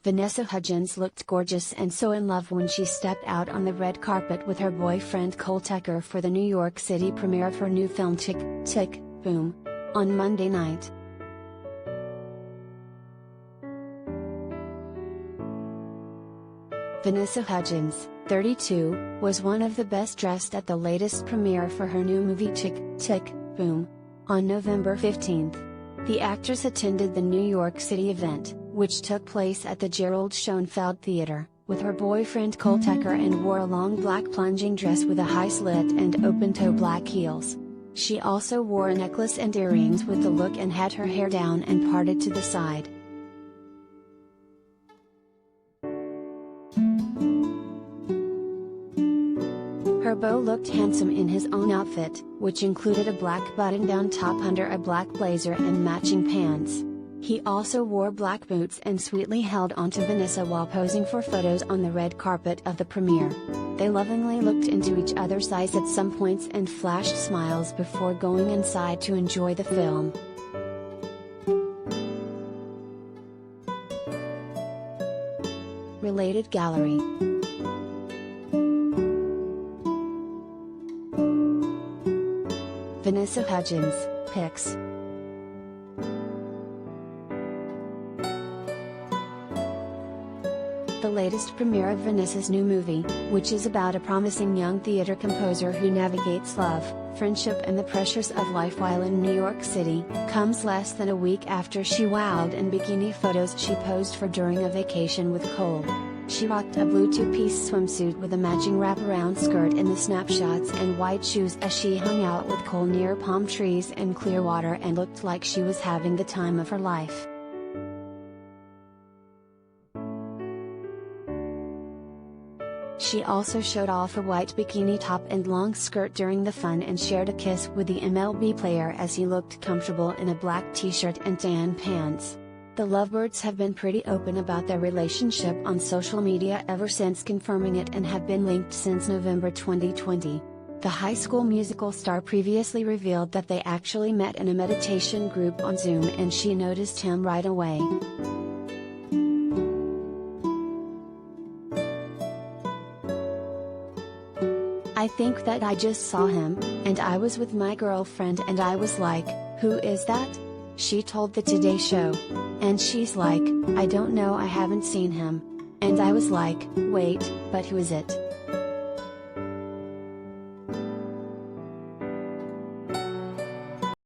Vanessa Hudgens looked gorgeous and so in love when she stepped out on the red carpet with her boyfriend Cole Tucker for the New York City premiere of her new film Tick, Tick, Boom! On Monday night. Vanessa Hudgens, 32, was one of the best dressed at the latest premiere for her new movie Tick, Tick, Boom! On November 15th. The actress attended the New York City event, which took place at the Gerald Schoenfeld Theatre, with her boyfriend Cole Tucker and wore a long black plunging dress with a high slit and open-toe black heels. She also wore a necklace and earrings with the look and had her hair down and parted to the side. Her beau looked handsome in his own outfit, which included a black button-down top under a black blazer and matching pants. He also wore black boots and sweetly held onto Vanessa while posing for photos on the red carpet of the premiere. They lovingly looked into each other's eyes at some points and flashed smiles before going inside to enjoy the film. Related gallery. Vanessa Hudgens, pics. The latest premiere of Vanessa's new movie, which is about a promising young theater composer who navigates love, friendship and the pressures of life while in New York City, comes less than a week after she wowed in bikini photos she posed for during a vacation with Cole. She rocked a blue two-piece swimsuit with a matching wraparound skirt in the snapshots and white shoes as she hung out with Cole near palm trees and clear water and looked like she was having the time of her life. She also showed off a white bikini top and long skirt during the fun and shared a kiss with the MLB player as he looked comfortable in a black t-shirt and tan pants. The lovebirds have been pretty open about their relationship on social media ever since confirming it and have been linked since November 2020. The High School Musical star previously revealed that they actually met in a meditation group on Zoom and she noticed him right away. I think that I just saw him, and I was with my girlfriend and I was like, who is that? She told the Today Show. And she's like, I don't know, I haven't seen him. And I was like, wait, but who is it?